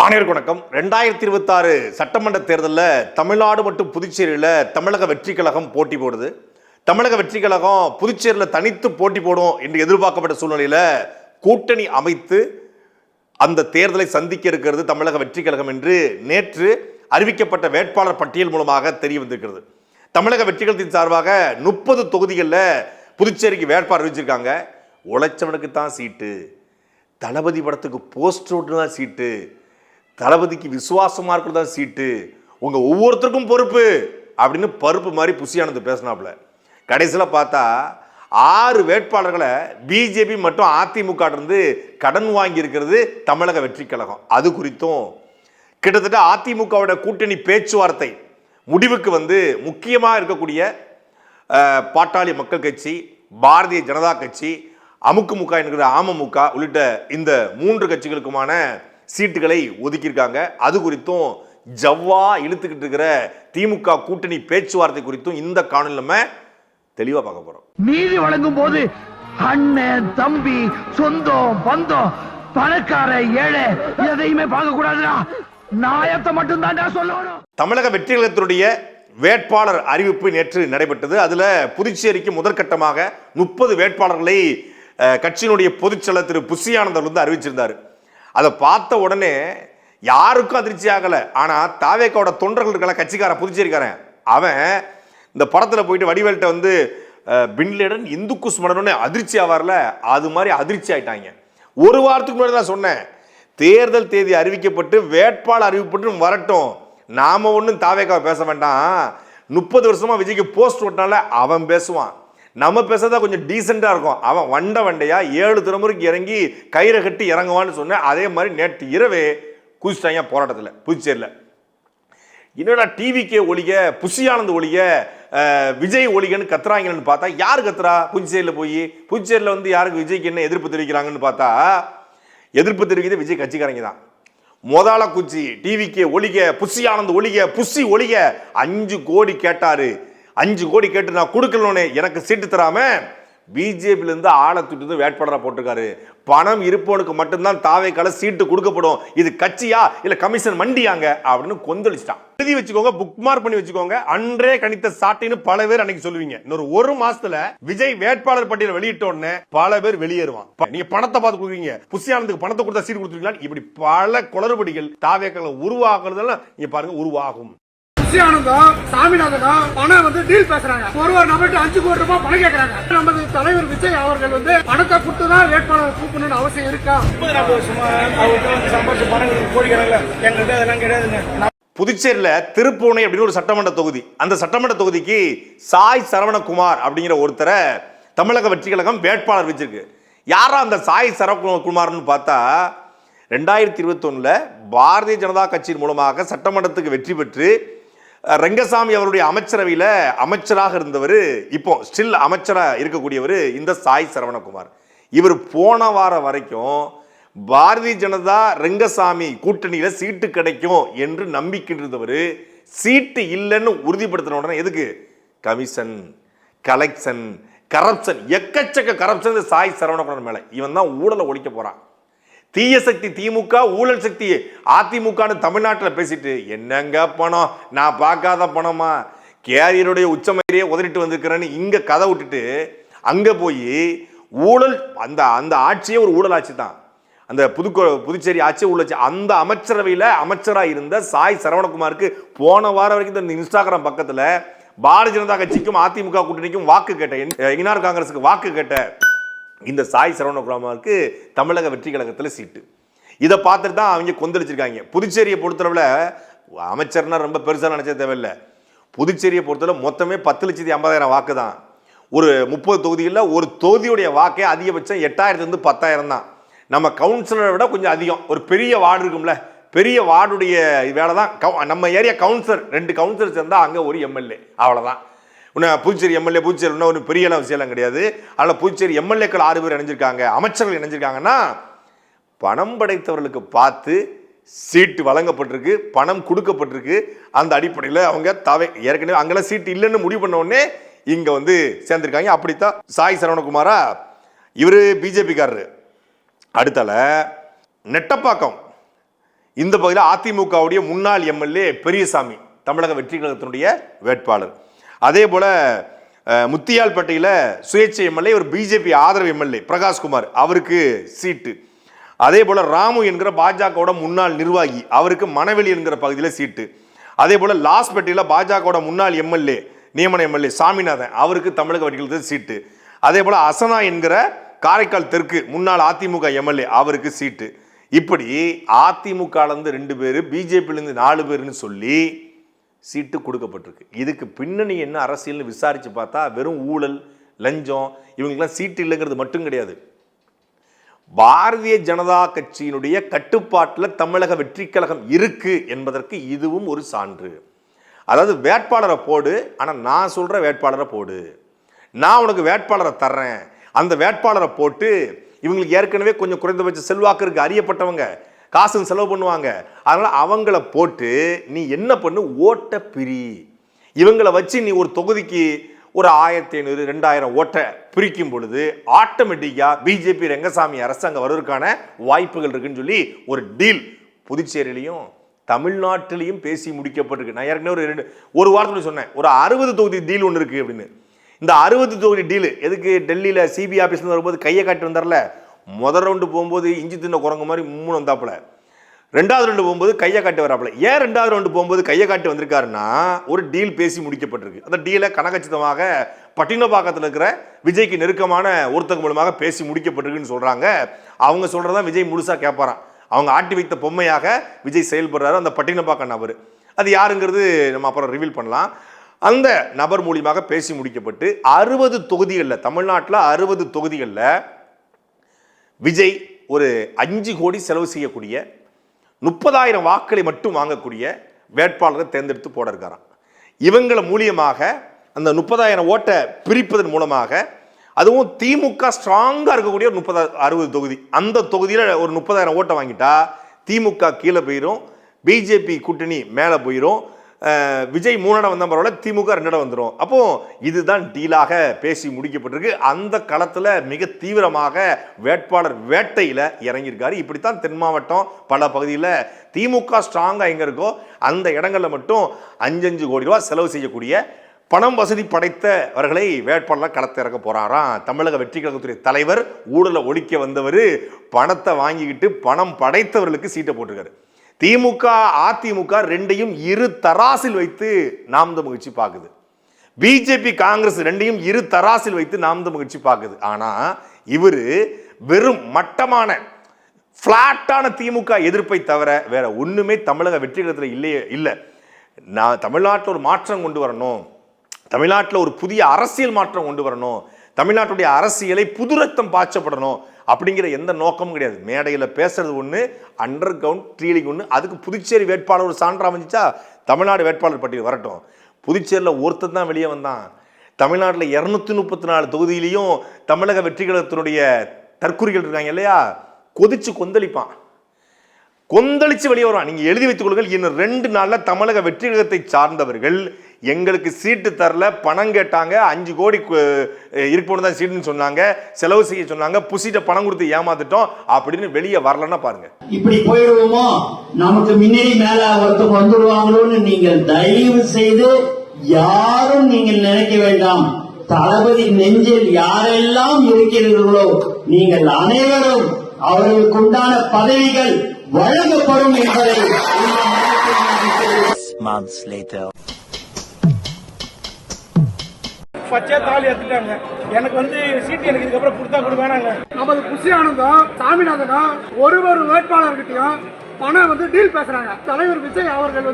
ஆணையருக்கு வணக்கம். 2026 சட்டமன்ற தேர்தலில் தமிழ்நாடு மற்றும் புதுச்சேரியில் தமிழக வெற்றி கழகம் போட்டி போடுது. தமிழக வெற்றி கழகம் புதுச்சேரியில் தனித்து போட்டி போடும் என்று எதிர்பார்க்கப்பட்ட சூழ்நிலையில் கூட்டணி அமைத்து அந்த தேர்தலை சந்திக்க இருக்கிறது தமிழக வெற்றி கழகம் என்று நேற்று அறிவிக்கப்பட்ட வேட்பாளர் பட்டியல் மூலமாக தெரிய வந்திருக்கிறது. தமிழக வெற்றி கழகத்தின் சார்பாக 30 தொகுதிகளில் புதுச்சேரிக்கு வேட்பாளர் அறிவிச்சிருக்காங்க. உழைச்சவனுக்கு தான் சீட்டு, தளபதி படத்துக்கு போஸ்டர் தான் சீட்டு, தளபதிக்கு விசுவாசமா இருக்கிறது தான் சீட்டு, உங்க ஒவ்வொருத்தருக்கும் பொறுப்பு அப்படின்னு பருப்பு மாதிரி புசியானது பேசினாப்ல. கடைசியில் பார்த்தா 6 வேட்பாளர்களை பிஜேபி மற்றும் அதிமுக இருந்து கடன் வாங்கி இருக்கிறது தமிழக வெற்றி கழகம். அது குறித்தும் கிட்டத்தட்ட அதிமுகவோட கூட்டணி பேச்சுவார்த்தை முடிவுக்கு முக்கியமாக இருக்கக்கூடிய பாட்டாளி மக்கள் கட்சி, பாரதிய ஜனதா கட்சி, அமுக்குமுக என்கிற அமமுக உள்ளிட்ட இந்த 3 கட்சிகளுக்குமான சீட்டுகளை ஒதுக்கியிருக்காங்க. அது குறித்தும் ஜவ்வா இழுத்துக்கிட்டு இருக்கிற திமுக கூட்டணி பேச்சுவார்த்தை குறித்தும் இந்த காணொலியில் நம்ம தெளிவா பார்க்க போறோம். நீதி வழங்கும் போது அண்ணன், தம்பி, சொந்தம், பந்தம், பணக்கார, ஏழை எதையுமே பார்க்க கூடாதுடா. நாயத்தை மட்டும் தான் சொல்லணும். தமிழக வெற்றி கழகத்தினுடைய வேட்பாளர் அறிவிப்பு நேற்று நடைபெற்றது. அதுல புதுச்சேரிக்கு முதற்கட்டமாக 30 வேட்பாளர்களை கட்சியினுடைய பொதுச்செயலர் திரு புசியானந்தர் அறிவிச்சிருந்தார். அதை பார்த்த உடனே யாருக்கும் அதிர்ச்சி ஆகலை. ஆனால் தாவேக்காவோட தொண்டர்கள் இருக்கல, கட்சிக்காரன், புதுச்சேரிக்காரன், அவன் இந்த படத்தில் போயிட்டு வடிவேல்கிட்ட பின்லேடன் இந்துக்குஸ் மடனே அதிர்ச்சி ஆவார்ல, அது மாதிரி அதிர்ச்சி ஆயிட்டாங்க. ஒரு வாரத்துக்கு முன்னாடி தான் சொன்னேன், தேர்தல் தேதி அறிவிக்கப்பட்டு வேட்பாளர் அறிவிப்பட்டு வரட்டும், நாம ஒன்றும் தாவேக்காவை பேச வேண்டாம். 30 வருஷமா விஜய்க்கு போஸ்ட் ஓட்டினால அவன் பேசுவான், நம்ம பேசுறதா கொஞ்சம் டீசெண்டா இருக்கும். அவன் வண்டையா 7 தலைமுறைக்கு இறங்கி கயிறை கட்டி இறங்குவான்னு சொன்னேன். அதே மாதிரி நேற்று இரவே குதிச்சிட்டாங்க போராட்டத்தில் புதுச்சேரியில். என்னடா டிவிக்கே ஒழிக, புசியானந்த் ஒழிக, விஜய் ஒழிகன்னு கத்துறாங்கன்னு பார்த்தா யாரு கத்துறா? புதுச்சேரியில் போய் புதுச்சேரியில் யாருக்கு விஜய்க்கு என்ன எதிர்ப்பு தெரிவிக்கிறாங்கன்னு பார்த்தா எதிர்ப்பு தெரிவிக்கிறது விஜய் கட்சிக்காரங்க தான். முதல குச்சி டிவிக்கே ஒழிக, புசியானந்த் ஒழிக, புசி ஒழிக 5 கோடி கேட்டாரு. 5 கோடி கேட்டு நான் கொடுக்கலோன்னு எனக்கு சீட்டு தராம பிஜேபியிலிருந்து ஆளை தூட்டு வேட்பாளராக போட்டிருக்காரு. பணம் இருப்பவனுக்கு மட்டும்தான் தாவேக்கால சீட்டு கொடுக்கப்படும். இது கட்சியா இல்ல கமிஷன் மண்டியாங்க அப்படின்னு கொந்தளிச்சிட்டான். எழுதி வச்சுக்கோங்க, புக் மார்க் பண்ணி வச்சுக்கோங்க. அன்றே கணித்த சாட்டின்னு பல பேர் அன்னைக்கு சொல்லுவீங்க. இன்னொரு 1 மாசத்துல விஜய் வேட்பாளர் பட்டியல் வெளியிட்ட உடனே பல பேர் வெளியேறுவான். நீங்க பணத்தை பார்த்து கொடுக்குறீங்க, புசியானந்துக்கு பணத்தை கொடுத்தா சீட்டு கொடுத்துருக்கலாம். இப்படி பல குளறுபடிகள் தாவேக்கால உருவாக்குறதெல்லாம் நீங்க பாருங்க உருவாகும். சாமிநாதனும் பணம் டீல் பேசுறாங்க. ஒரு நபருக்கு 5 கோடி ரூபாய் பணம் கேட்கறாங்க. நமது தலைவர் விஜய் அவர்கள் பணத்தை கொடுத்து தான் வேட்பாளர் கூப்பிடணும்னு அவசியம் இருக்கா? புதுச்சேரியில திருப்பூணை அப்படின்னு ஒரு சட்டமன்ற தொகுதி, அந்த சட்டமன்ற தொகுதிக்கு சாய் சரவணகுமார் அப்படிங்கிற ஒருத்தரை தமிழக வெற்றி கழகம் வேட்பாளர் வச்சிருக்கு. யாரா அந்த சாய் சரவணகுமார்னு பார்த்தா 2021 பாரதிய ஜனதா கட்சியின் மூலமாக சட்டமன்றத்துக்கு வெற்றி பெற்று ரெங்கசாமி அவருடைய அமைச்சரவையில் அமைச்சராக இருந்தவர், இப்போ ஸ்டில் அமைச்சராக இருக்கக்கூடியவர் இந்த சாய் சரவணகுமார். இவர் போன வாரம் வரைக்கும் பாரதிய ஜனதா ரெங்கசாமி கூட்டணியில சீட்டு கிடைக்கும் என்று நம்பிக்கின்றவர். சீட்டு இல்லைன்னு உறுதிப்படுத்தின உடனே எதுக்கு கமிஷன், கலெக்ஷன், கரப்ஷன், எக்கச்சக்க கரப்ஷன் சாய் சரவணகுமார் மேல. இவன் தான் ஊழலை ஒழிக்க போறான். தீய சக்தி திமுக, ஊழல் சக்தி அதிமுக தமிழ்நாட்டில் பேசிட்டு என்னங்க பணம், நான் பார்க்காத பணமா, கேரியருடைய உச்சமயிரையே உதறிட்டு வந்திருக்கிறேன்னு இங்க கதை விட்டுட்டு அங்க போய் ஊழல், அந்த ஆட்சியே ஒரு ஊழல் ஆட்சி தான். அந்த புதுச்சேரி ஆட்சி ஊழல். அந்த அமைச்சரவையில் அமைச்சராக இருந்த சாய் சரவணகுமாருக்கு போன வாரம் வரைக்கும் இந்த இன்ஸ்டாகிராம் பக்கத்தில் பாரதிய ஜனதா கட்சிக்கும் அதிமுக கூட்டணிக்கும் வாக்கு கேட்ட, என்ஆர் காங்கிரஸுக்கு வாக்கு கேட்ட இந்த சாய் சரவணகுமாருக்கு தமிழக வெற்றி கழகத்தில் சீட்டு. இதை பார்த்துட்டு தான் அவங்க கொந்தளிச்சிருக்காங்க. புதுச்சேரியை பொறுத்தளவில் அமைச்சர்னா ரொம்ப பெருசாக நினைச்ச தேவையில்லை. புதுச்சேரியை பொறுத்தளவு மொத்தமே 10,50,000 வாக்கு தான். ஒரு 30 தொகுதிகளில் ஒரு தொகுதியுடைய வாக்கே அதிகபட்சம் 8,000 to 10,000 தான். நம்ம கவுன்சிலரை விட கொஞ்சம் அதிகம். ஒரு பெரிய வார்டு இருக்கும்ல, பெரிய வார்டுடைய வேலை தான். நம்ம ஏரியா கவுன்சிலர் 2 கவுன்சிலர் சேர்ந்தா அங்கே ஒரு எம்எல்ஏ, அவ்வளோதான். புதுச்சேரி எம்எல்ஏ, புதுச்சேரி ஒரு பெரிய விஷயம் கிடையாது. அதில் புதுச்சேரி எம்எல்ஏக்கள் 6 பேர் இணைஞ்சிருக்காங்க, அமைச்சர்கள் இணைஞ்சிருக்காங்கன்னா பணம் படைத்தவர்களுக்கு பார்த்து சீட்டு வழங்கப்பட்டிருக்கு, பணம் கொடுக்கப்பட்டிருக்கு. அந்த அடிப்படையில் அவங்க ஏற்கனவே அங்கெல்லாம் சீட்டு இல்லைன்னு முடிவு பண்ண உடனே இங்க சேர்ந்திருக்காங்க. அப்படித்தான் சாய் சரவணகுமாரா, இவரு பிஜேபிக்காரரு. அடுத்தால நெட்டப்பாக்கம் இந்த பகுதியில் அதிமுகவுடைய முன்னாள் எம்எல்ஏ பெரியசாமி தமிழக வெற்றி கழகத்தினுடைய வேட்பாளர். அதே போல முத்தியால்பேட்டையில் சுயேட்சை எம்எல்ஏ ஒரு பிஜேபி ஆதரவு எம்எல்ஏ பிரகாஷ்குமார், அவருக்கு சீட்டு. அதே போல ராமு என்கிற பாஜகவோட முன்னாள் நிர்வாகி, அவருக்கு மணவெளி என்கிற பகுதியில் சீட்டு. அதே போல லாஸ்பேட்டையில் பாஜகவோட முன்னாள் எம்எல்ஏ நியமன எம்எல்ஏ சாமிநாதன், அவருக்கு தமிழக வெற்றி கழகத்தில் சீட்டு. அதே போல அசனா என்கிற காரைக்கால் தெற்கு முன்னாள் அதிமுக எம்எல்ஏ, அவருக்கு சீட்டு. இப்படி அதிமுகலேருந்து 2 பேர், பிஜேபியிலேருந்து 4 பேர்னு சொல்லி சீட்டு கொடுக்கப்பட்டிருக்கு. இதுக்கு பின்னணி என்ன அரசியல்னு விசாரிச்சு பார்த்தா வெறும் ஊழல், லஞ்சம், இவங்களுக்கெல்லாம் சீட்டு இல்லைங்கிறது மட்டும் கிடையாது. பாரதிய ஜனதா கட்சியினுடைய கட்டுப்பாட்டில் தமிழக வெற்றி கழகம் இருக்கு என்பதற்கு இதுவும் ஒரு சான்று. அதாவது வேட்பாளரை போடு, ஆனால் நான் சொல்ற வேட்பாளரை போடு, நான் உனக்கு வேட்பாளரை தர்றேன், அந்த வேட்பாளரை போட்டு இவங்களுக்கு ஏற்கனவே கொஞ்சம் குறைந்தபட்ச செல்வாக்கு இருக்கு, அறியப்பட்டவங்க, காசு செலவு பண்ணுவாங்க, அதனால அவங்கள போட்டு நீ என்ன பண்ணு, ஓட்ட பிரி. இவங்களை வச்சு நீ ஒரு தொகுதிக்கு ஒரு 1500 2000 ஓட்டை பிரிக்கும் பொழுது ஆட்டோமேட்டிக்கா பிஜேபி ரெங்கசாமி அரசு அங்கே வருவதற்கான வாய்ப்புகள் இருக்குன்னு சொல்லி ஒரு டீல் புதுச்சேரியிலையும் தமிழ்நாட்டிலையும் பேசி முடிக்கப்பட்டிருக்கு. நான் ஏற்கனவே ஒரு வாரத்தில் சொன்னேன், ஒரு 60 தொகுதி டீல் ஒன்று இருக்கு அப்படின்னு. இந்த 60 தொகுதி டீல் எதுக்கு? டெல்லியில் சிபிஐ ஆஃபீஸ்ல வரும்போது கையை காட்டி வந்தார்ல, முதல் ரவுண்டு போகும்போது இஞ்சி தின்ன குரங்கு மாதிரி 3 வந்தாப்புல, 2வது ரவுண்டு போகும்போது கையை காட்டி வராப்புல. ஏன் 2வது ரவுண்டு போகும்போது கையை காட்டி வந்திருக்காருன்னா ஒரு டீல் பேசி முடிக்கப்பட்டிருக்கு. அந்த டீலை கனகச்சிதமாக பட்டினப்பாக்கத்தில் இருக்கிற விஜய்க்கு நெருக்கமான ஒருத்தங்க மூலமாக பேசி முடிக்கப்பட்டிருக்குன்னு சொல்றாங்க. அவங்க சொல்றதான் விஜய் முழுசா கேட்பாராம். அவங்க ஆட்டி வைத்த பொம்மையாக விஜய் செயல்படுறாரு அந்த பட்டினப்பாக்க நபர். அது யாருங்கிறது நம்ம அப்புறம் ரிவீல் பண்ணலாம். அந்த நபர் மூலியமாக பேசி முடிக்கப்பட்டு 60 தொகுதிகளில், தமிழ்நாட்டில் 60 தொகுதிகளில் விஜய் ஒரு 5 கோடி செலவு செய்யக்கூடிய 30,000 வாக்களை மட்டும் வாங்கக்கூடிய வேட்பாளரை தேர்ந்தெடுத்து போட இருக்காராம். இவங்கள மூலியமாக அந்த 30,000 ஓட்டை பிரிப்பதன் மூலமாக, அதுவும் திமுக ஸ்ட்ராங்கா இருக்கக்கூடிய ஒரு 60 தொகுதி, அந்த தொகுதியில் ஒரு 30,000 ஓட்டை வாங்கிட்டா திமுக கீழே போயிடும், பிஜேபி கூட்டணி மேலே போயிடும், விஜய் 3 இடம் வந்தால் பரவாயில்ல, திமுக 2 இடம் வந்துடும். அப்போ இதுதான் டீலாக பேசி முடிக்கப்பட்டிருக்கு. அந்த களத்தில் மிக தீவிரமாக வேட்பாளர் வேட்டையில் இறங்கியிருக்காரு. இப்படித்தான் தென் மாவட்டம் பல பகுதியில் திமுக ஸ்ட்ராங்காக எங்கே இருக்கோ அந்த இடங்களில் மட்டும் 5 கோடி ரூபா செலவு செய்யக்கூடிய பணம் வசதி படைத்தவர்களை வேட்பாளர் களத்தை இறக்க போறாராம். தமிழக வெற்றி கழகத்துடைய தலைவர் ஊழலை ஒழிக்க வந்தவர் பணத்தை வாங்கிக்கிட்டு பணம் படைத்தவர்களுக்கு சீட்டை போட்டிருக்காரு. திமுக அதிமுக ரெண்டையும் இரு தராசில் வைத்து நாம் மகிழ்ச்சி பார்க்குது. பிஜேபி காங்கிரஸ் ரெண்டையும் இரு தராசில் வைத்து நாம் மகிழ்ச்சி பார்க்குது. ஆனா இவரு வெறும் மட்டமான பிளாட்டான திமுக எதிர்ப்பை தவிர வேற ஒண்ணுமே தமிழக வெற்றி கழகத்தில் இல்லையே இல்லை. நான் தமிழ்நாட்டில் ஒரு மாற்றம் கொண்டு வரணும், தமிழ்நாட்டில் ஒரு புதிய அரசியல் மாற்றம் கொண்டு வரணும், தமிழ்நாட்டுடைய அரசியலை புது ரத்தம் பாய்ச்சப்படணும் அப்படிங்கிற எந்த நோக்கமும் கிடையாது. மேடையில் பேசுறது ஒன்று, அண்டர் கிரவுண்ட் ட்ரீலிங் ஒன்று. அதுக்கு புதுச்சேரி வேட்பாளர் ஒரு சான்றா அமைஞ்சிச்சா தமிழ்நாடு வேட்பாளர் பட்டியல் வரட்டும். புதுச்சேரியில் ஒருத்தர் தான் வெளியே வந்தான். தமிழ்நாட்டில் 234 தொகுதியிலையும் தமிழக வெற்றி கழகத்தினுடைய தற்குறிகள் இருக்காங்க இல்லையா, கொதிச்சு கொந்தளிப்பான், கொந்தளிச்சு வெளியே வருவான். நீங்க எழுதி வைத்துக் கொள்ளுங்கள், இன்னும் 2 நாள்ல தமிழக வெற்றி கழகத்தை சார்ந்தவர்கள் எங்களுக்கு சீட்டு தரல, பணம் கேட்டாங்க, 5 கோடி இருப்போன்னு தான் சீட்டுன்னு சொன்னாங்க, செலவு செய்ய சொன்னாங்க, புசிட்ட பணம் கொடுத்து ஏமாத்திட்டோம் அப்படின்னு வெளியே வரலன்னா பாருங்க. இப்படி போயிடுவோமோ, நமக்கு முன்னாடி மேல ஒருத்தவங்க வந்துடுவாங்களோன்னு நீங்கள் தயவு செய்து யாரும் நீங்கள் நினைக்க வேண்டாம். தளபதி நெஞ்சில் யாரெல்லாம் இருக்கிறீர்களோ நீங்கள் அனைவரும் அவர்களுக்கு உண்டான பதவிகள் வழங்கப்படும் என்பதை months later. பச்சை தாலி எடுத்துட்டாங்க. எனக்கு சீட்டு எனக்கு இதுக்கப்புறம் கொடுத்தா கூட வேணாங்க. நமது புஷி ஆனந்தம் சாமிநாதனும் ஒரு வேட்பாளர்கிட்டையும் பணம் டீல் பேசுறாங்க. தலைவர் விஜய் அவர்கள்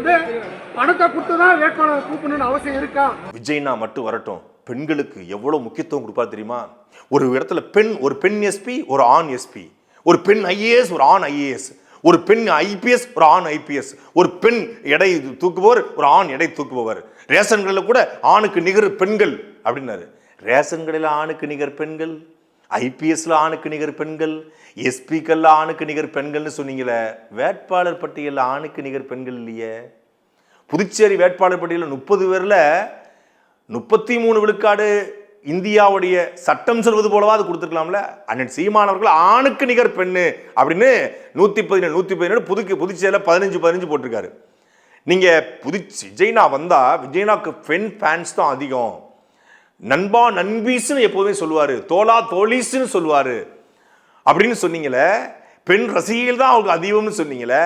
பணத்தை கொடுத்துதான் வேட்பாளர் கூப்பிடணும்னு அவசியம் இருக்கா? விஜய்னா மட்டும் வரட்டும், பெண்களுக்கு எவ்வளவு முக்கியத்துவம் கொடுப்பார் தெரியுமா? ஒரு இடத்துல ஒரு பெண் எஸ்பி, ஒரு ஆண் எஸ்பி, ஒரு பெண் ஐஏஎஸ், ஒரு ஆண் ஐஏஎஸ், ஒரு பெண் ஐபிஎஸ், ஒரு ஆண் ஐபிஎஸ், ஒரு பெண் எடை தூக்குபவர், ஒரு ஆண் எடை தூக்குபவர். ரேஷன் கடையில் கூட ஆணுக்கு நிகர் பெண்கள் அப்படின்னாரு. ரேஷன் கடையில் ஆணுக்கு நிகர் பெண்கள், ஐபிஎஸ்ல ஆணுக்கு நிகர் பெண்கள், எஸ்பிக்கல்ல ஆணுக்கு நிகர் பெண்கள்னு சொன்னீங்களே, வேட்பாளர் பட்டியலில் ஆணுக்கு நிகர் பெண்கள் இல்லையே. புதுச்சேரி வேட்பாளர் பட்டியலில் 30 பேர்ல 33 விழுக்காடு இந்தியாவுடைய சட்டம் சொல்வது போலவா அது கொடுத்துருக்கலாம்ல. அண்ணன் சீமானவர்கள் ஆணுக்கு நிகர் பெண்ணு அப்படின்னு 117 புதுச்சேரியில் 15 போட்டிருக்காரு. நீங்க விஜய்னா வந்தா விஜய்னாக்கு பெண் ஃபேன்ஸ் தான் அதிகம், நண்பா நண்பீஸ்னு எப்போதுமே சொல்லுவாரு, தோலா தோலீஸ்னு சொல்லுவாரு அப்படின்னு சொன்னீங்களே. பெண் ரசிகைகள் தான் அவங்களுக்கு அதிகம்னு சொன்னீங்களே.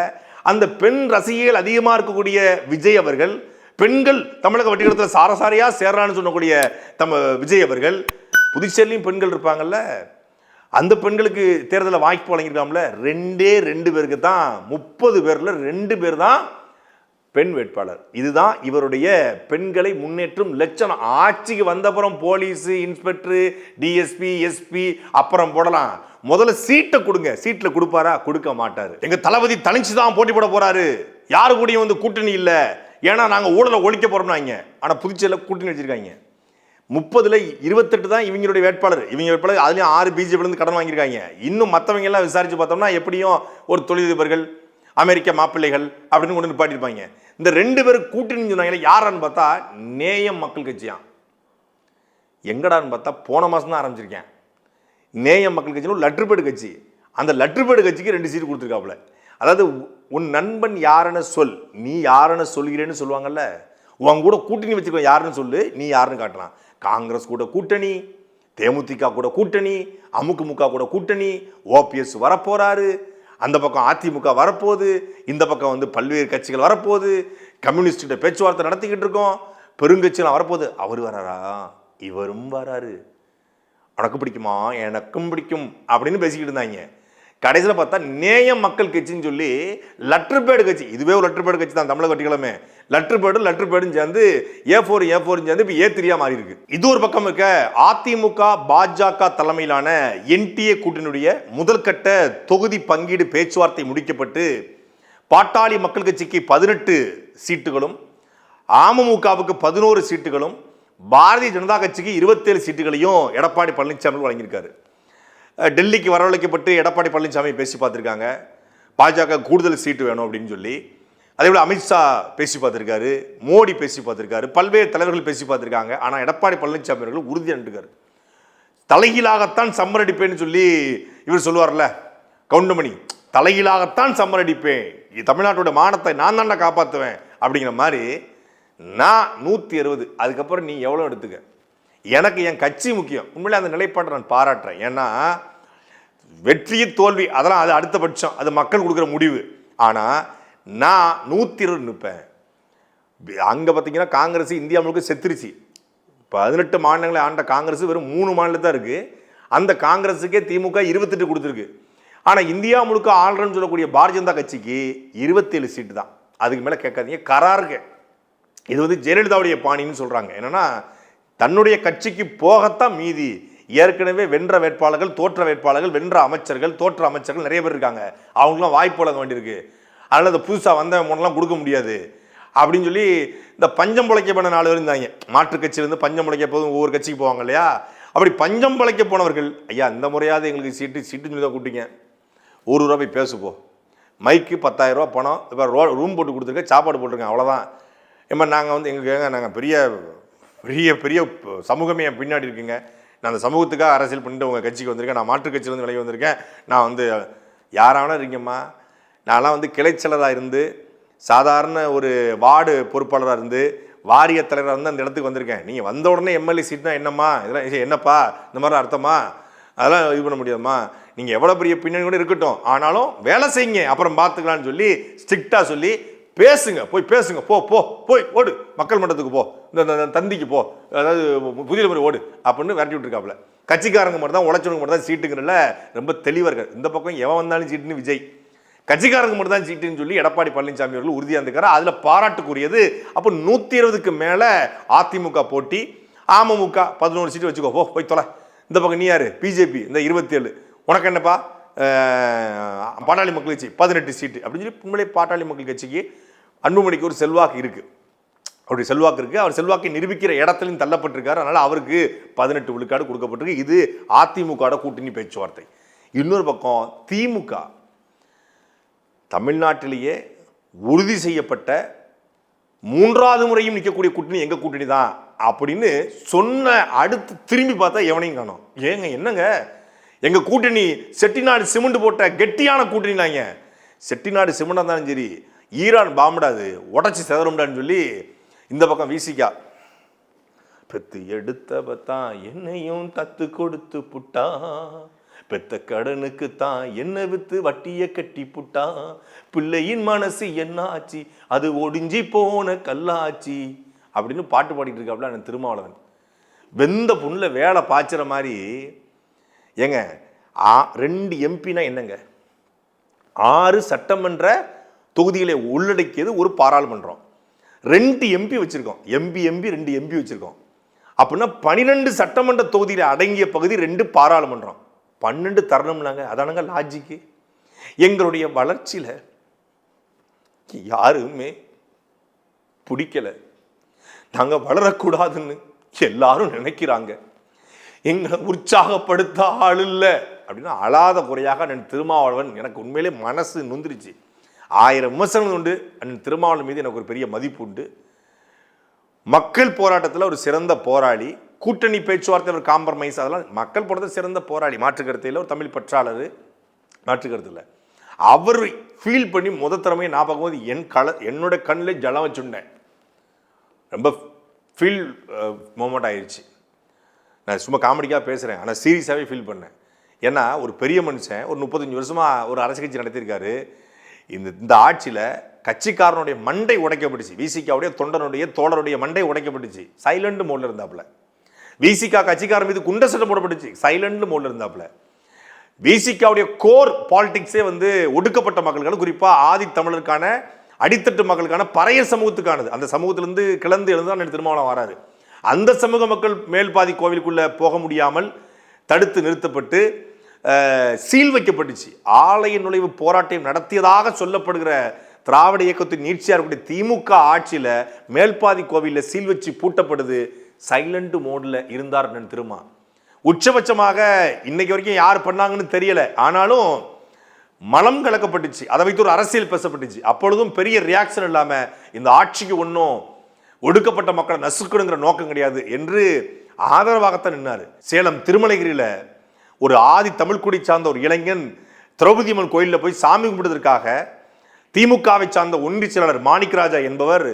அந்த பெண் ரசிகைகள் அதிகமா இருக்கக்கூடிய விஜய் அவர்கள், பெண்கள் தமிழக வட்டிகளத்தில் சாரசாரியா சேர்றான்னு சொல்லக்கூடிய விஜய் அவர்கள், புதுச்சேரியிலும் பெண்கள் இருப்பாங்கல்ல, அந்த பெண்களுக்கு தேர்தலில் வாய்ப்பு வழங்கியிருக்காமல. 2 பேருக்கு தான் 30 பேர்ல 2 பேர் தான் பெண் வேட்பாளர். இதுதான் இவருடைய பெண்களை முன்னேற்றும் லட்சணம். ஆட்சிக்கு வந்தப்புறம் போலீஸ் இன்ஸ்பெக்டர் டிஎஸ்பி எஸ்பி அப்புறம் போடலாம், முதல்ல சீட்டை கொடுங்க. சீட்ல கொடுப்பாரா? கொடுக்க மாட்டாரு. எங்க தளபதி தனிச்சு தான் போட்டி போட போறாரு, யாரு கூடயும் வந்து கூட்டணி இல்ல, ஏன்னா நாங்க ஊழலை ஒழிக்க போறோம்னாங்க. ஆனா புதுச்சேரியில் கூட்டணி வச்சிருக்காங்க. 30ல் 28 தான் இவங்களுடைய வேட்பாளர். இவங்க வேட்பாளர் அதுலயும் 6 பிஜேபியிலிருந்து கடன் வாங்கியிருக்காங்க. இன்னும் மற்றவங்க எல்லாம் விசாரிச்சு பார்த்தோம்னா எப்படியும் ஒரு தொழிலதிபர்கள், அமெரிக்க மாப்பிள்ளைகள் அப்படின்னு கொண்டு நிப்பாட்டிருப்பாங்க. இந்த 2 பேரும் கூட்டணி சொன்னாங்க. யாரான்னு பார்த்தா நேயம் மக்கள் கட்சியா. எங்கடான்னு பார்த்தா போன மாசம் தான் ஆரம்பிச்சிருக்கேன். நேயம் மக்கள் கட்சின்னு லெட்டர்பேடு கட்சி. அந்த லெட்டர்பேடு கட்சிக்கு 2 சீட் கொடுத்துருக்காப்புல. அதாவது உன் நண்பன் யாருன்னு சொல், நீ யாருன்னு சொல்கிறேன்னு சொல்லுவாங்கல்ல, உன் கூட கூட்டணி வச்சுக்கோ யாருன்னு சொல்லு, நீ யாருன்னு காட்டலாம். காங்கிரஸ் கூட கூட்டணி, தேமுதிக கூட கூட்டணி, அமுக கூட கூட்டணி, ஓபிஎஸ் வரப்போறாரு, அந்த பக்கம் அதிமுக வரப்போகுது, இந்த பக்கம் வந்து பல்வேறு கட்சிகள் வரப்போகுது, கம்யூனிஸ்ட் பேச்சுவார்த்தை நடத்திக்கிட்டு இருக்கோம், பெருங்கட்சியெல்லாம் வரப்போகுது. அவர் வராரா? இவரும் வராரு. உனக்கு பிடிக்குமா? எனக்கும் பிடிக்கும் அப்படின்னு பேசிக்கிட்டு இருந்தாங்க. கடைசியில் பார்த்தா நேயம் மக்கள் கட்சின்னு சொல்லி லெட்டர்பேடு கட்சி, இதுவே ஒரு லெட்டர்பேடு கட்சி தான் தமிழக கட்சிகளுமே. லெட்டர்பேடும் சேர்ந்து A4 சேர்ந்து இப்போ A3 மாறி இருக்கு. இது ஒரு பக்கம் இருக்க. அதிமுக பாஜக தலைமையிலான என்டிஏ கூட்டணியுடைய முதல் கட்ட தொகுதி பங்கீடு பேச்சுவார்த்தை முடிக்கப்பட்டு பாட்டாளி மக்கள் கட்சிக்கு 18 சீட்டுகளும், அமமுகவுக்கு 11 சீட்டுகளும், பாரதிய ஜனதா கட்சிக்கு 27 சீட்டுகளையும் எடப்பாடி பழனிசாமி வழங்கியிருக்காரு. டெல்லிக்கு வரவழைக்கப்பட்டு எடப்பாடி பழனிசாமி பேசி பார்த்துருக்காங்க. பாஜக கூடுதல் சீட்டு வேணும் அப்படின்னு சொல்லி. அதே போல் அமித்ஷா பேசி பார்த்துருக்காரு, மோடி பேசி பார்த்துருக்காரு, பல்வேறு தலைவர்கள் பேசி பார்த்துருக்காங்க. ஆனால் எடப்பாடி பழனிசாமி அவர்கள் உறுதியாகிருக்காரு. தலைகீழாகத்தான் சம்மரடிப்பேன்னு சொல்லி இவர் சொல்லுவார்ல கவுண்டமணி, தலைகீழாகத்தான் சம்மரடிப்பேன், தமிழ்நாட்டோட மானத்தை நான் தாண்டா காப்பாற்றுவேன் அப்படிங்கிற மாதிரி. நான் 160, அதுக்கப்புறம் நீ எவ்வளோ எடுத்துக்க, எனக்கு என் கட்சி முக்கியம். உண்மையிலே அந்த நிலைப்பாட்டை நான் பாராட்டுறேன். ஏன்னா வெற்றி தோல்வி அதெல்லாம் அது அடுத்த பட்சம், அது மக்கள் கொடுக்குற முடிவு. ஆனால் நான் 120 நிற்பேன். அங்கே பார்த்தீங்கன்னா காங்கிரஸ் இந்தியா முழுக்க செத்துருச்சு. 18 மாநிலங்களை ஆண்ட காங்கிரஸ் வெறும் 3 மாநிலம் தான் இருக்குது. அந்த காங்கிரஸுக்கே திமுக 28 கொடுத்துருக்கு. ஆனால் இந்தியா முழுக்க ஆள்றன்னு சொல்லக்கூடிய பாரதிய ஜனதா கட்சிக்கு 27 சீட்டு தான். அதுக்கு மேலே கேட்காதீங்க, கராருக்கு. இது வந்து ஜெயலலிதாவுடைய பாணின்னு சொல்கிறாங்க. என்னென்னா தன்னுடைய கட்சிக்கு போகத்தான் மீதி. ஏற்கனவே வென்ற வேட்பாளர்கள், தோற்ற வேட்பாளர்கள், வென்ற அமைச்சர்கள், தோற்ற அமைச்சர்கள் நிறைய பேர் இருக்காங்க. அவங்களுக்குலாம் வாய்ப்பு வழங்க வேண்டியிருக்கு. அதனால் இந்த புதுசாக வந்தவன் முன்னெல்லாம் கொடுக்க முடியாது அப்படின்னு சொல்லி இந்த பஞ்சம் பிழைக்க போன 4 பேர் இருந்தாங்க. மாற்று கட்சியிலேருந்து பஞ்சம் பிழைக்க போதும் ஒவ்வொரு கட்சிக்கு போவாங்க இல்லையா? அப்படி பஞ்சம் பிழைக்க போனவர்கள், ஐயா இந்த முறையாவது எங்களுக்கு சீட்டு சொல்லி தான் கூட்டிங்க, ₹1 போய் பேசுப்போ, மைக்கு 10,000 பணம், இப்போ ரூம் போட்டு கொடுத்துருக்கேன், சாப்பாடு போட்டிருக்கேன், அவ்வளோதான். ஏமா நாங்கள் வந்து எங்களுக்கு நாங்கள் பெரிய பெரிய பெரிய சமூகமே என் பின்னாடி இருக்குங்க, நான் அந்த சமூகத்துக்காக அரசியல் பண்ணிட்டு உங்கள் கட்சிக்கு வந்திருக்கேன், நான் மாற்று கட்சியிலேருந்து விலகி வந்திருக்கேன், நான் வந்து யாராவது இருக்கேம்மா, நான்லாம் வந்து கிளைச்சலராக இருந்து சாதாரண ஒரு வார்டு பொறுப்பாளராக இருந்து வாரிய தலைவராக இருந்து அந்த இடத்துக்கு வந்திருக்கேன். நீங்கள் வந்த உடனே எம்எல்ஏ சீட்னா என்னம்மா, இதெல்லாம் என்னப்பா இந்த மாதிரி அர்த்தமா, அதெல்லாம் இது பண்ண முடியாதுமா, நீங்கள் எவ்வளோ பெரிய பின்னணி கூட இருக்கட்டும், ஆனாலும் வேலை செய்யுங்க, அப்புறம் பார்த்துக்கலான்னு சொல்லி ஸ்ட்ரிக்டாக சொல்லி பேசுங்க, போய் பேசுங்க, போய் ஓடு, மக்கள் மன்றத்துக்கு போ, இந்த தந்திக்கு போ, அதாவது புதிய முறை ஓடு அப்படின்னு விரட்டி விட்டுருக்காப்புல. கட்சிக்காரங்க மட்டும் தான், உழைச்சவங்க மட்டும் தான் சீட்டுங்கிறதுல ரொம்ப தெளிவாக இருக்காரு. இந்த பக்கம் எவன் வந்தாலும் சீட்டுன்னு விஜய், கட்சிக்காரங்க மட்டும் தான் சீட்டுன்னு சொல்லி எடப்பாடி பழனிசாமி அவர்கள் உறுதியாக இருந்திருக்காரு. அதில் பாராட்டுக்குரியது. அப்போ 120க்கு மேலே அதிமுக போட்டி, அமமுக 11 சீட்டு வச்சுக்கோ, போய் தொலை. இந்த பக்கம் நீ யாரு? பிஜேபி இந்த 27, உனக்கு என்னப்பா பாட்டாளி மக்கள் கட்சி 18 சீட்டு அப்படின்னு சொல்லி உண்மையிலே பாட்டாளி மக்கள் கட்சிக்கு அன்புமணிக்கு ஒரு செல்வாக்கு இருக்கு. அவருடைய செல்வாக்கு இருக்கு. அவர் செல்வாக்கை நிரூபிக்கிற இடத்துலையும் தள்ளப்பட்டிருக்காரு. அதனால அவருக்கு 18 விழுக்காடு கொடுக்கப்பட்டிருக்கு. இது அதிமுக கூட்டணி பேச்சுவார்த்தை. இன்னொரு பக்கம் திமுக தமிழ்நாட்டிலேயே உறுதி செய்யப்பட்ட 3வது முறையும் நிற்கக்கூடிய கூட்டணி எங்க கூட்டணி தான் அப்படின்னு சொன்ன அடுத்து திரும்பி பார்த்தா எவனையும் காணோம். ஏங்க என்னங்க, எங்க கூட்டணி செட்டிநாடு சிமெண்ட் போட்ட கெட்டியான கூட்டணினாங்க. செட்டிநாடு சிமெண்டா இருந்தாலும் சரி, ஈரான் பாம்படாது உடச்சி செதறும்டான்னு சொல்லி இந்த பக்கம் வீசிக்கா பெத்து எடுத்தவத்தான் என்னையும் தத்து கொடுத்து புட்டா, பெத்த கடனுக்கு தான் என்ன வித்து வட்டிய கட்டி புட்டா, பிள்ளையின் மனசு என்ன ஆச்சு அது ஒடிஞ்சி போன கல்லாச்சி அப்படின்னு பாட்டு பாடிட்டு இருக்காப்ல அந்த திருமாவளவன். வெந்த புண்ணுல வேலை பாய்ச்சுற மாதிரி. ஏங்க 2 எம்பினா என்னங்க, 6 சட்டமன்ற தொகுதிகளை உள்ளடக்கியது ஒரு பாராளுமன்றம். 2 எம்பி வச்சிருக்கோம், எம்பி 2 எம்பி வச்சிருக்கோம். அப்படின்னா 12 சட்டமன்ற தொகுதியில் அடங்கிய பகுதி 2 பாராளுமன்றம். 12 தரணும்னாங்க, அதானங்க லாஜிக்கு. எங்களுடைய வளர்ச்சியில யாருமே பிடிக்கல, நாங்க வளரக்கூடாதுன்னு எல்லாரும் நினைக்கிறாங்க. எங்களை உற்சாகப்படுத்த ஆள் இல்லை அப்படின்னா அழாத குறையாக அண்ணன் திருமாவளவன் எனக்கு உண்மையிலே மனசு நொந்துருச்சு. 1000 விமர்சனங்கள் உண்டு. அண்ணன் திருமாவளவன் மீது எனக்கு ஒரு பெரிய மதிப்பு உண்டு. மக்கள் போராட்டத்தில் ஒரு சிறந்த போராளி, கூட்டணி பேச்சுவார்த்தை ஒரு காம்ப்ரமைஸ், அதெல்லாம் மக்கள் போராட்டத்தில் சிறந்த போராளி, மாற்றுக்கருத்தையில் ஒரு தமிழ் பற்றாளர், மாற்றுக்கருத்து இல்லை. அவர் ஃபீல் பண்ணி திறமையை நான் பார்க்கும்போது என்னோட கண்ணில் ஜலம் வச்சுட்டேன். ரொம்ப ஃபீல் மூமெண்ட் ஆயிடுச்சு. நான் சும்மா காமெடிக்காக பேசுகிறேன், ஆனால் சீரியஸாகவே ஃபீல் பண்ணேன். ஏன்னா ஒரு பெரிய மனுஷன் ஒரு 35 வருஷமாக ஒரு அரசு கட்சி நடத்தியிருக்காரு. இந்த ஆட்சியில் கட்சிக்காரனுடைய மண்டை உடைக்கப்பட்டுச்சு, விசிகாவுடைய தொண்டனுடைய தோழருடைய மண்டை உடைக்கப்பட்டுச்சு, சைலண்ட் மோட்ல இருந்தாப்புல. விசிகா கட்சிக்காரன் மீது குண்ட சட்டம் போடப்பட்டுச்சு, சைலண்ட் மோட்ல இருந்தாப்புல. விசிகாவுடைய கோர் பாலிடிக்ஸே ஒடுக்கப்பட்ட மக்களுக்கான, குறிப்பாக ஆதி தமிழருக்கான, அடித்தட்டு மக்களுக்கான, பறைய சமூகத்துக்கானது. அந்த சமூகத்திலிருந்து கிளந்து எழுந்து திருமாவளவன் வராரு. அந்த சமூக மக்கள் மேல்பாதி கோவிலுக்குள்ள போக முடியாமல் தடுத்து நிறுத்தப்பட்டு சீல் வைக்கப்பட்டுச்சு. ஆலய நுழைவு போராட்டம் நடத்தியதாக சொல்லப்படுகிற திராவிட இயக்கத்தின் நீட்சியா இருக்கக்கூடிய திமுக ஆட்சியில மேல்பாதி கோவிலில் சீல் வச்சு பூட்டப்படுது. சைலண்ட் மோட்ல இருந்தார் திருமா. உச்சபட்சமாக இன்னைக்கு வரைக்கும் யார் பண்ணாங்கன்னு தெரியல, ஆனாலும் மலம் கலக்கப்பட்டுச்சு, அதை வைத்து ஒரு அரசியல் பேசப்பட்டுச்சு. அப்பொழுதும் பெரிய ரியாக்ஷன் இல்லாம இந்த ஆட்சிக்கு ஒன்றும் ஒடுக்கப்பட்ட மக்களை நசுக்கணுங்கிற நோக்கம் கிடையாது என்று ஆதரவாகத்தான் நின்னாரு. சேலம் திருமலைகிரியில ஒரு ஆதி தமிழ்குடி சார்ந்த ஒரு இளைஞன் திரௌபதி அம்மன் கோயிலில் போய் சாமி கும்பிடுவதற்காக திமுகவை சார்ந்த ஒன்றிய செயலாளர் மாணிக்கராஜா என்பவர்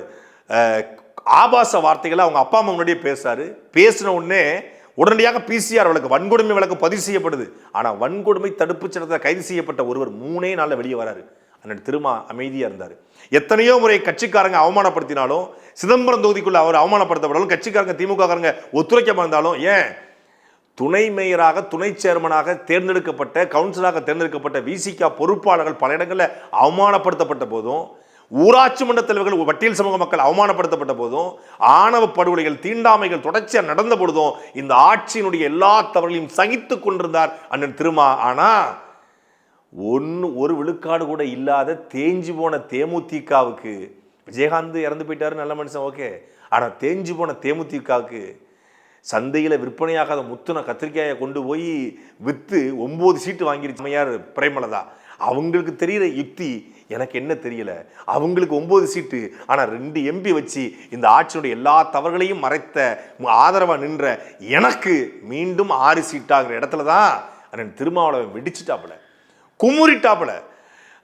ஆபாச வார்த்தைகளை அவங்க அப்பா அம்மா முன்னாடியே பேசுறாரு. பேசின உடனே உடனடியாக PCR வழக்கு, வன்கொடுமை வழக்கு பதிவு செய்யப்படுது. ஆனால் வன்கொடுமை தடுப்பு சட்டத்தில் கைது செய்யப்பட்ட ஒருவர் 3 நாள்ல வெளியே வராரு. அண்ணன் திருமா அமைதியா இருந்தார். எத்தனையோ முறை கட்சிக்காரங்க அவமானப்படுத்தினாலும், சிதம்பரம் தொகுதிக்குள்ள அவர் அவமானப்படுத்தப்பட்டாலும், கட்சிக்காரங்க திமுககாரங்க ஒத்துழைக்காம இருந்தாலும், ஏன் துணை மேயராக, துணை சேர்மனாக தேர்ந்தெடுக்கப்பட்ட, கவுன்சிலராக தேர்ந்தெடுக்கப்பட்ட விசிகா பொறுப்பாளர்கள் பல இடங்களில் அவமானப்படுத்தப்பட்ட போதும், ஊராட்சி மன்ற தலைவர்கள், பட்டியல் சமூக மக்கள் அவமானப்படுத்தப்பட்ட போதும், ஆணவ படுகொலைகள், தீண்டாமைகள் தொடர்ச்சியாக நடந்த பொழுதும் இந்த ஆட்சியினுடைய எல்லா தவறுகளையும் சகித்து கொண்டிருந்தார் அண்ணன் திருமா. ஆனா ஒரு விழுக்காடு கூட இல்லாத தேஞ்சு போன தேமுதிகவுக்கு, விஜயகாந்த் இறந்து போயிட்டாரு, நல்ல மனுஷன், ஓகே. ஆனா தேஞ்சு போன தேமுதிகவுக்கு சந்தையில விற்பனையாகாத முத்துன கத்திரிக்காயை கொண்டு போய் வித்து 9 சீட்டு வாங்கிருச்சு அம்மையார் பிரேமலதா. அவங்களுக்கு தெரிகிற யுக்தி எனக்கு என்ன தெரியல. அவங்களுக்கு 9 சீட்டு, ஆனா 2 எம்பி வச்சு இந்த ஆட்சியுடைய எல்லா தவறுகளையும் மறைத்த ஆதரவா நின்ற எனக்கு மீண்டும் 6 சீட்டாகிற இடத்துலதான் அண்ணன் திருமாவளவன் வெடிச்சுட்டாப்புல, குமுறிட்டாப்புல.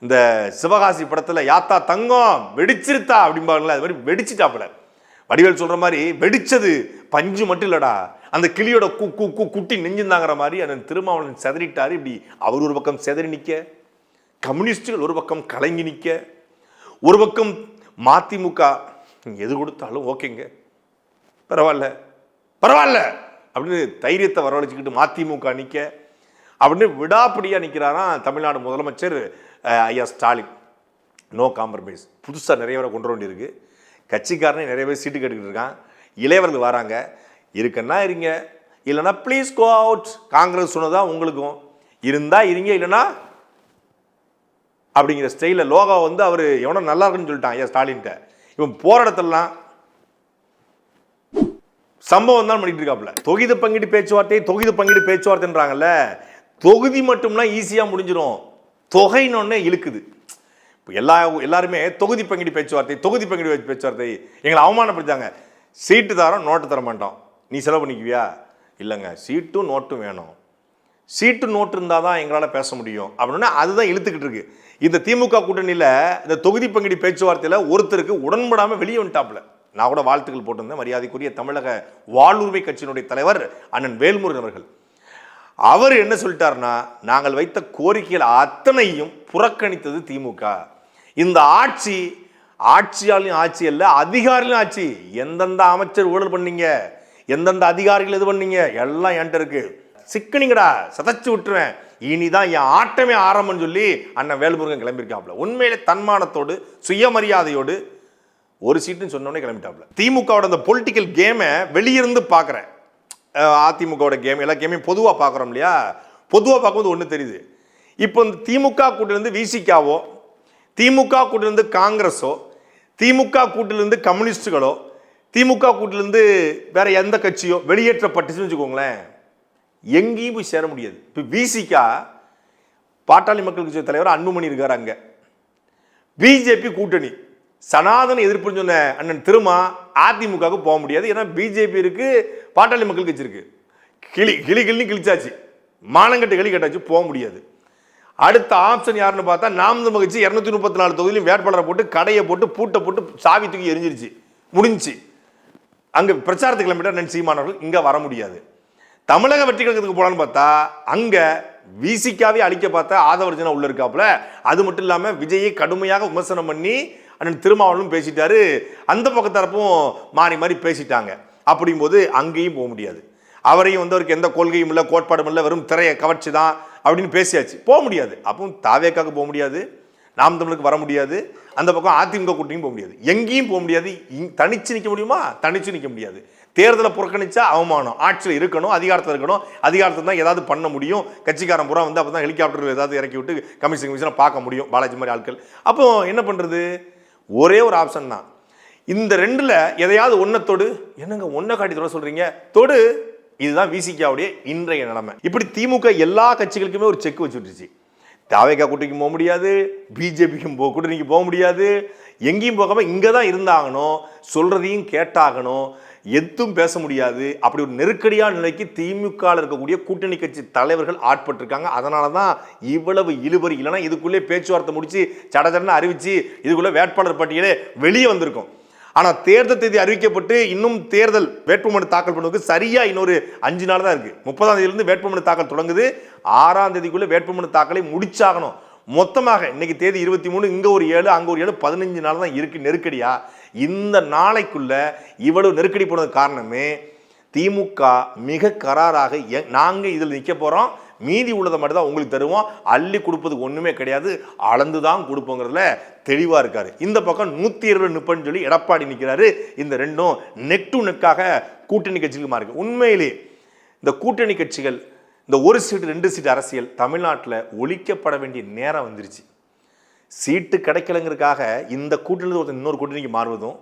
இந்த சிவகாசி படத்துல யாத்தா தங்கம் வெடிச்சிருத்தா அப்படிம்பாங்களா, அது மாதிரி வெடிச்சுட்டாப்புல. வடிவேல் சொல்ற மாதிரி வெடிச்சது பஞ்சு மட்டும் இல்லடா, அந்த கிளியோட குட்டி நெஞ்சிருந்தாங்கிற மாதிரி அண்ணன் திருமாவளவன் செதறிட்டாரு. இப்படி அவர் ஒரு பக்கம் செதறி நிற்க, கம்யூனிஸ்டுகள் ஒரு பக்கம் கலங்கி நிற்க, ஒரு பக்கம் மதிமுக எது கொடுத்தாலும் ஓகேங்க, பரவாயில்ல பரவாயில்ல அப்படின்னு தைரியத்தை வரவழைச்சிக்கிட்டு மதிமுக நிற்க, அப்படின்னு விடாப்பிடியா நிற்கிறாராம் தமிழ்நாடு முதலமைச்சர் ஐயா ஸ்டாலின். No compromise. புதுசாக நிறைய பேரை கொண்டு வேண்டியிருக்கு. கட்சிக்காரனே நிறைய பேர் சீட்டு கேட்டுக்கிட்டு இருக்கான். இளையவர்கள் வராங்க, இருக்குன்னா இருங்க, இல்லைன்னா ப்ளீஸ் கோ அவுட். காங்கிரஸ் சொன்னதான் உங்களுக்கும், இருந்தா இருங்க, இல்லைன்னா அப்படிங்கிற ஸ்டைலில் லோகா அவர் எவனோ நல்லா இருக்குன்னு சொல்லிட்டான் ஐயா ஸ்டாலின்ட்ட. இவன் போற இடத்துலலாம் சம்பவம் தான் பண்ணிட்டு இருக்காப்புல. தொகுதி பங்கீடு பேச்சுவார்த்தைன்றாங்கல்ல, தொகுதி மட்டும்னா ஈஸியாக முடிஞ்சிடும், தொகைன்னு இழுக்குது. இப்போ எல்லாருமே தொகுதி பங்கீடு பேச்சுவார்த்தை எங்களை அவமானப்படுத்தாங்க. சீட்டு தரோம், நோட்டு தர மாட்டோம், நீ செலவு பண்ணிக்குவியா? இல்லைங்க, சீட்டும் நோட்டும் வேணும், சீட்டு நோட்டு இருந்தால் தான் எங்களால் பேச முடியும் அப்படின்னா அதுதான் இழுத்துக்கிட்டு இருக்கு. இந்த திமுக கூட்டணியில் இந்த தொகுதி பங்கீடு பேச்சுவார்த்தையில் ஒருத்தருக்கு உடன்படாமல் வெளியே வந்துட்டாப்புல. நான் கூட வாழ்த்துக்கள் போட்டிருந்தேன். மரியாதைக்குரிய தமிழக வாழ்வுரிமை கட்சியினுடைய தலைவர் அண்ணன் வேல்முருகன் அவர்கள். அவர் என்ன சொல்லிட்டாருன்னா, நாங்கள் வைத்த கோரிக்கைகள் அத்தனையும் புறக்கணித்தது திமுக. இந்த ஆட்சி ஆட்சியாலையும் ஆட்சி அல்ல, அதிகாரிலும் ஆட்சி. எந்தெந்த அமைச்சர் ஊழல் பண்ணீங்க, எந்தெந்த அதிகாரிகள் இது பண்ணீங்க, எல்லாம் என்கிட்ட இருக்கு, சிக்கனிங்கடா, சதைச்சு விட்டுருவேன், இனிதான் என் ஆட்டமே ஆரம்பம்னு சொல்லி அண்ணன் வேல்முருகன் கிளம்பியிருக்காப்புல. உண்மையிலே தன்மானத்தோடு சுயமரியாதையோடு ஒரு சீட்டுன்னு சொன்னோடனே கிளம்பிட்டாப்புல. திமுகவோட அந்த பொலிட்டிக்கல் கேமை வெளியிருந்து பார்க்குறேன். அதிமுகவோட கேம் எல்லா கேமையும் பொதுவாக பார்க்குறோம் இல்லையா? பொதுவாக பார்க்கும்போது ஒன்று தெரியுது. இப்போ இந்த திமுக கூட்டிலிருந்து விசிகாவோ, திமுக கூட்டிலிருந்து காங்கிரஸோ, திமுக கூட்டிலிருந்து கம்யூனிஸ்டுகளோ, திமுக கூட்டிலிருந்து வேற எந்த கட்சியோ வெளியேற்றப்பட்டுச்சுன்னு வச்சுக்கோங்களேன், எங்கேயும் போய் சேர முடியாது. இப்போ விசிகா பாட்டாளி மக்கள் கட்சி தலைவர் அன்புமணி இருக்கார் அங்கே, பிஜேபி கூட்டணி சனாதன எதிர்ப்புன்னு சொன்ன அண்ணன் திருமா அதிமுகவுக்கு போக முடியாது. ஏன்னா பிஜேபி இருக்கு, பாட்டாளி மக்கள் கட்சி இருக்கு, கிளி கிழிச்சாச்சு, மானங்கட்டு கிளி கட்டாச்சு, போக முடியாது. அடுத்த ஆப்ஷன் யாருன்னு பார்த்தா நாம் தமிழ் கட்சி 234 தொகுதியிலும் வேட்பாளரை போட்டு கடையை போட்டு பூட்டை போட்டு சாவி தூக்கி எரிஞ்சிருச்சு, முடிஞ்சு. அங்கே பிரச்சாரத்துக்கு கிளம்பிட்டா நன் சீமானவர்கள் இங்கே வர முடியாது. தமிழக வெற்றி கழகத்துக்கு போகலான்னு பார்த்தா அங்கே விசிகாவே அழிக்க பார்த்தா ஆதவர்ஜனா உள்ள இருக்காப்புல. அது மட்டும் இல்லாமல் விஜயை கடுமையாக விமர்சனம் பண்ணி அண்ணன் திருமாவளவனும் பேசிட்டாரு, அந்த பக்கத்தரப்பும் மாறி மாறி பேசிட்டாங்க. அப்படிங்கும்போது அங்கேயும் போக முடியாது. அவரையும் வந்து அவருக்கு எந்த கொள்கையும் இல்லை, கோட்பாடும் இல்லை, வெறும் திரையை கவர்ச்சி தான் அப்படின்னு பேசியாச்சு, போக முடியாது. அப்போ தாவேக்காக போக முடியாது, நாம் தமிழுக்கு வர முடியாது, அந்த பக்கம் அதிமுக கூட்டணியும் போக முடியாது, எங்கேயும் போக முடியாது. தனிச்சு நிற்க முடியுமா? தனிச்சு நிற்க முடியாது. தேர்தலை புறக்கணிச்சா அவமானம். ஆட்சியில் இருக்கணும், அதிகாரத்தில் இருக்கணும், அதிகாரத்தில் தான் ஏதாவது பண்ண முடியும். கட்சிக்காரன் புறா வந்து அப்போ தான் ஹெலிகாப்டர் ஏதாவது இறக்கி விட்டு கமிஷனை பார்க்க முடியும், பாலாஜி மாதிரி ஆட்கள். அப்போ என்ன பண்ணுறது? ஒரே ஒரு ஆப்ஷன் தான். இந்த ரெண்டில் எதையாவது ஒன்றை தொடு. என்னங்க ஒன்றை காட்டி தொட சொல்கிறீங்க? தொடு. இதுதான் விசிகாவுடைய இன்றைய நிலைமை. இப்படி திமுக எல்லா கட்சிகளுக்குமே ஒரு செக் வச்சுட்டுருச்சு. தாவேகா கூட்டணிக்கு போக முடியாது, பிஜேபிக்கும் கூட்டணிக்கு போக முடியாது, எங்கேயும் போகாம இங்கே தான் இருந்தாகணும், சொல்றதையும் கேட்டாகணும், எதுவும் பேச முடியாது. அப்படி ஒரு நெருக்கடியான நிலைக்கு திமுக இருக்கக்கூடிய கூட்டணி கட்சி தலைவர்கள் ஆட்பட்டிருக்காங்க. அதனால தான் இவ்வளவு இழுபறி. இல்லைன்னா இதுக்குள்ளே பேச்சுவார்த்தை முடிச்சு சடச்சடன்னு அறிவிச்சு இதுக்குள்ளே வேட்பாளர் பட்டியலே வெளியே வந்திருக்கும். ஆனால் தேர்தல் தேதி அறிவிக்கப்பட்டு இன்னும் தேர்தல் வேட்புமனு தாக்கல் பண்ணுவதற்கு சரியா இன்னொரு 5 நாள் தான் இருக்கு. 30ஆம் தேதியிலிருந்து வேட்புமனு தாக்கல் தொடங்குது. 6ஆம் தேதிக்குள்ள வேட்புமனு தாக்கலை முடிச்சாகணும். மொத்தமாக இன்னைக்கு தேதி 23, இங்க ஒரு 7, அங்க ஒரு 7, 15 நாள் தான் இருக்கு நெருக்கடியா. இந்த நாளைக்குள்ள இவ்வளவு நெருக்கடி போனது காரணமே திமுக மிக கராராக நாங்க இதில் நிற்க போறோம், மீதி உள்ளதை மட்டும் தான் உங்களுக்கு தருவோம், அள்ளி கொடுப்பதுக்கு ஒண்ணுமே கிடையாது, அளந்து தான் கொடுப்போங்கிறதுல தெளிவா இருக்காரு. இந்த பக்கம் 120 நிப்பன்னு சொல்லி எடப்பாடி நிற்கிறாரு. இந்த ரெண்டும் நெக் டு நெக்காக கூட்டணி கட்சிகளுமா இருக்கு. உண்மையிலே இந்த கூட்டணி கட்சிகள் இந்த ஒரு சீட்டு 2 சீட்டு அரசியல் தமிழ்நாட்டில் ஒழிக்கப்பட வேண்டிய நேரம் வந்துருச்சு. சீட்டு கிடைக்கலங்கிறதுக்காக இந்த கூட்டணியில் ஒருத்தர் இன்னொரு கூட்டணிக்கு மாறுவதும்,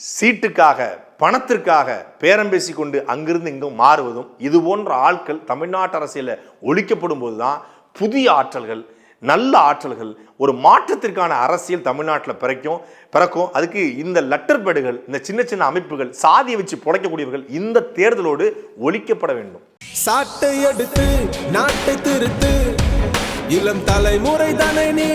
சீட்டுக்காக பணத்திற்காக பேரம் பேசி கொண்டு அங்கிருந்து இங்கும் மாறுவதும், இது போன்ற ஆட்கள் தமிழ்நாட்டு அரசியலில் ஒழிக்கப்படும் போது தான் புதிய ஆற்றல்கள், நல்ல ஆற்றல்கள், ஒரு மாற்றத்திற்கான அரசியல் தமிழ்நாட்டில் பிறக்கும். அதுக்கு இந்த லெட்டர் பேடுகள், இந்த சின்ன சின்ன அமைப்புகள், சாதியை வச்சு புழைக்கக்கூடியவர்கள் இந்த தேர்தலோடு ஒழிக்கப்பட வேண்டும். சாட்டை எடுத்து நாட்டை திருத்து, இளம் தலைமுறை தானே நீ